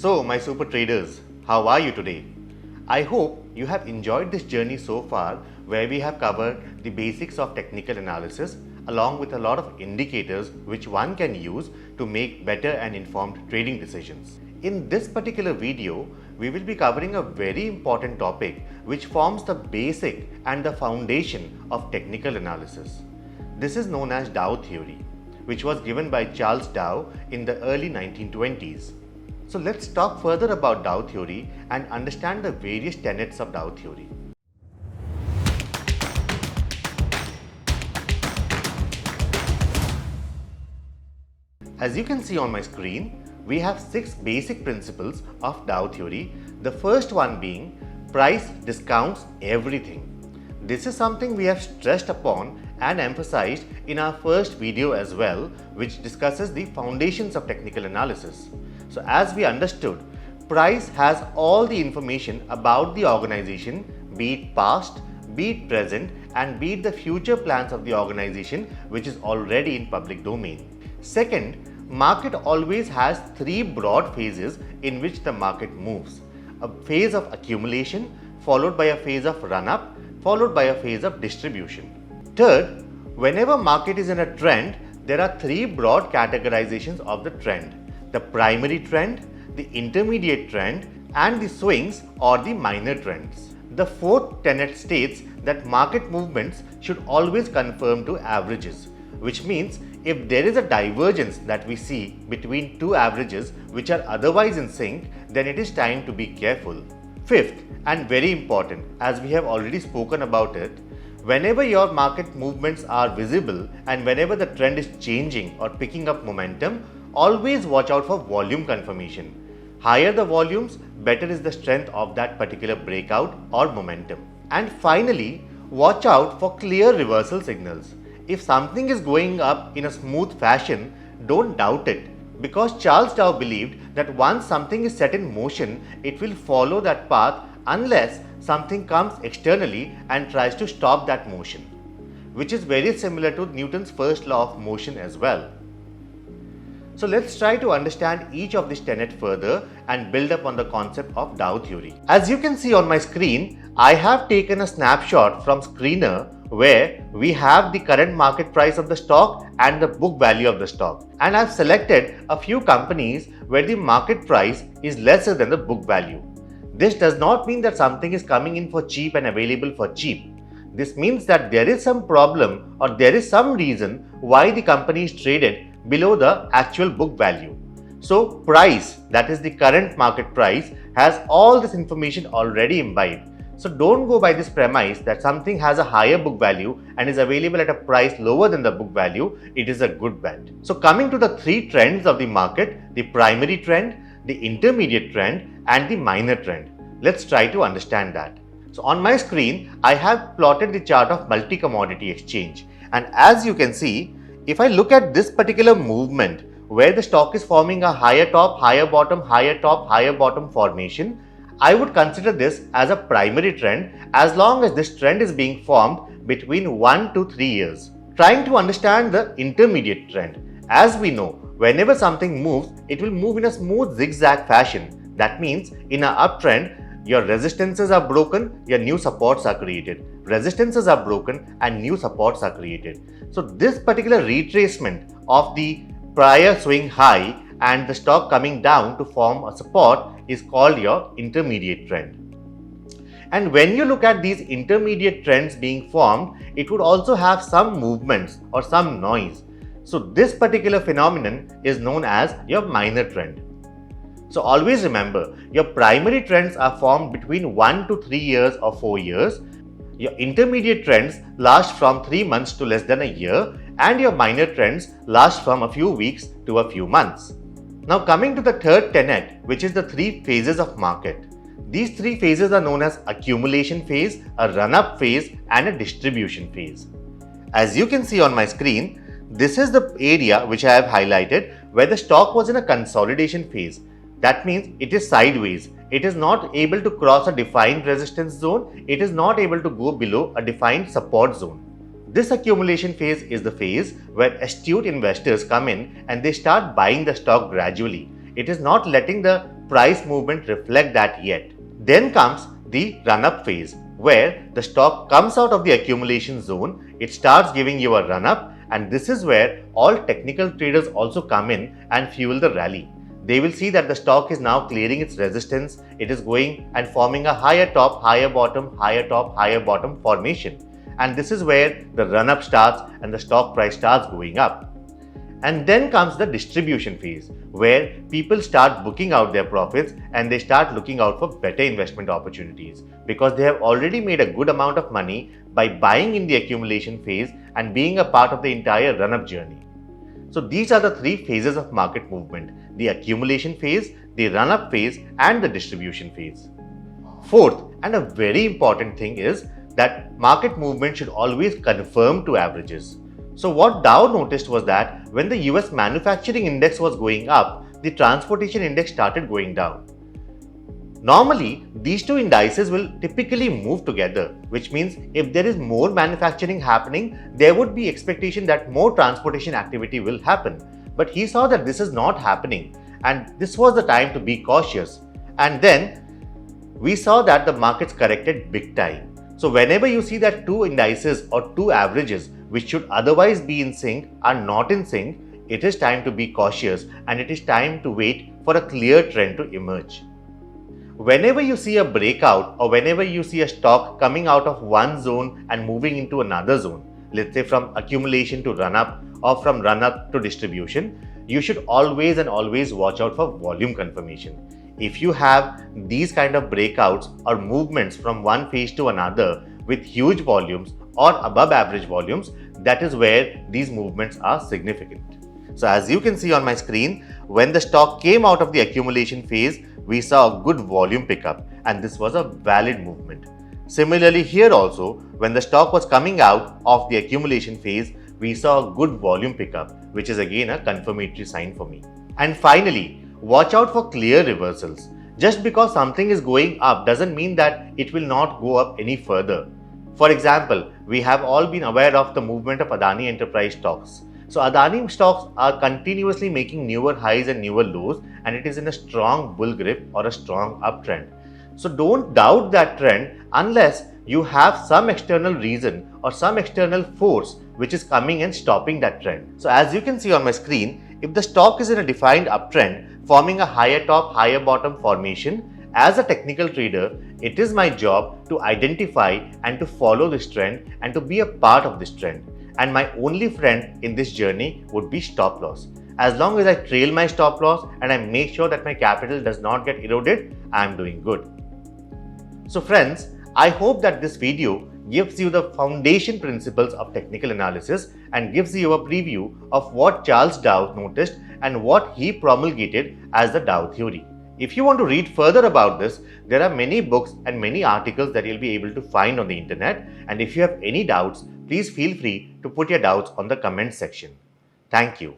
So, my super traders, how are you today? I hope you have enjoyed this journey so far, where we have covered the basics of technical analysis along with a lot of indicators which one can use to make better and informed trading decisions. In this particular video, we will be covering a very important topic which forms the basic and the foundation of technical analysis. This is known as Dow theory, which was given by Charles Dow in the early 1920s. So let's talk further about Dow theory and understand the various tenets of Dow theory. As you can see on my screen, we have 6 basic principles of Dow theory. The first one being price discounts everything. This is something we have stressed upon and emphasized in our first video as well, which discusses the foundations of technical analysis. So as we understood, price has all the information about the organization, be it past, be it present, and be it the future plans of the organization, which is already in public domain. Second, market always has 3 broad phases in which the market moves. A phase of accumulation, followed by a phase of run-up, followed by a phase of distribution. Third, whenever market is in a trend, there are 3 broad categorizations of the trend: the primary trend, the intermediate trend, and the swings or the minor trends. The fourth tenet states that market movements should always conform to averages, which means if there is a divergence that we see between 2 averages which are otherwise in sync, then it is time to be careful. Fifth, and very important, as we have already spoken about it, whenever your market movements are visible and whenever the trend is changing or picking up momentum, always watch out for volume confirmation. Higher the volumes, better is the strength of that particular breakout or momentum. And finally, watch out for clear reversal signals. If something is going up in a smooth fashion, don't doubt it, because Charles Dow believed that once something is set in motion, it will follow that path unless something comes externally and tries to stop that motion, which is very similar to Newton's first law of motion as well. So let's try to understand each of these tenets further and build up on the concept of Dow theory. As you can see on my screen, I have taken a snapshot from Screener where we have the current market price of the stock and the book value of the stock. And I've selected a few companies where the market price is lesser than the book value. This does not mean that something is coming in for cheap and available for cheap. This means that there is some problem or there is some reason why the company is traded below the actual book value. So price, that is the current market price, has all this information already imbibed. So don't go by this premise that something has a higher book value and is available at a price lower than the book value. It is a good bet. So coming to the 3 trends of the market, the primary trend, the intermediate trend, and the minor trend. Let's try to understand that. So on my screen, I have plotted the chart of multi-commodity exchange. And as you can see, if I look at this particular movement where the stock is forming a higher top, higher bottom, higher top, higher bottom formation, I would consider this as a primary trend as long as this trend is being formed between 1 to 3 years. Trying to understand the intermediate trend. As we know, whenever something moves, it will move in a smooth zigzag fashion. That means in an uptrend, your resistances are broken, your new supports are created. Resistances are broken and new supports are created. So this particular retracement of the prior swing high and the stock coming down to form a support is called your intermediate trend. And when you look at these intermediate trends being formed, it would also have some movements or some noise. So this particular phenomenon is known as your minor trend. So always remember, your primary trends are formed between 1 to 3 years or 4 years. Your intermediate trends last from 3 months to less than a year, and your minor trends last from a few weeks to a few months. Now coming to the third tenet, which is the 3 phases of market. These 3 phases are known as accumulation phase, a run-up phase, and a distribution phase. As you can see on my screen, this is the area which I have highlighted where the stock was in a consolidation phase. That means it is sideways. It is not able to cross a defined resistance zone. It is not able to go below a defined support zone. This accumulation phase is the phase where astute investors come in and they start buying the stock gradually. It is not letting the price movement reflect that yet. Then comes the run-up phase, where the stock comes out of the accumulation zone, it starts giving you a run-up, and this is where all technical traders also come in and fuel the rally. They will see that the stock is now clearing its resistance, it is going and forming a higher top, higher bottom, higher top, higher bottom formation. And this is where the run-up starts and the stock price starts going up. And then comes the distribution phase, where people start booking out their profits and they start looking out for better investment opportunities because they have already made a good amount of money by buying in the accumulation phase and being a part of the entire run-up journey. So these are the three phases of market movement: the accumulation phase, the run-up phase, and the distribution phase. Fourth, and a very important thing is that market movement should always conform to averages. So what Dow noticed was that when the US manufacturing index was going up, the transportation index started going down. Normally, these two indices will typically move together, which means if there is more manufacturing happening, there would be expectation that more transportation activity will happen. But he saw that this is not happening, and this was the time to be cautious. And then we saw that the markets corrected big time. So whenever you see that two indices or two averages which should otherwise be in sync are not in sync, it is time to be cautious and it is time to wait for a clear trend to emerge. Whenever you see a breakout or whenever you see a stock coming out of one zone and moving into another zone, let's say from accumulation to run-up or from run-up to distribution, you should always watch out for volume confirmation. If you have these kind of breakouts or movements from one phase to another with huge volumes or above average volumes, that is where these movements are significant. So as you can see on my screen, when the stock came out of the accumulation phase, we saw a good volume pickup, and this was a valid movement. Similarly here also, when the stock was coming out of the accumulation phase, we saw a good volume pickup, which is again a confirmatory sign for me. And finally, watch out for clear reversals. Just because something is going up doesn't mean that it will not go up any further. For example, we have all been aware of the movement of Adani Enterprise stocks. So Adani stocks are continuously making newer highs and newer lows, and it is in a strong bull grip or a strong uptrend. So don't doubt that trend unless you have some external reason or some external force which is coming and stopping that trend. So as you can see on my screen, if the stock is in a defined uptrend forming a higher top, higher bottom formation, as a technical trader, it is my job to identify and to follow this trend and to be a part of this trend. And my only friend in this journey would be stop loss. As long as I trail my stop loss and I make sure that my capital does not get eroded, I am doing good. So friends, I hope that this video gives you the foundation principles of technical analysis and gives you a preview of what Charles Dow noticed and what he promulgated as the Dow theory. If you want to read further about this, there are many books and many articles that you'll be able to find on the internet. And if you have any doubts, please feel free to put your doubts on the comment section. Thank you.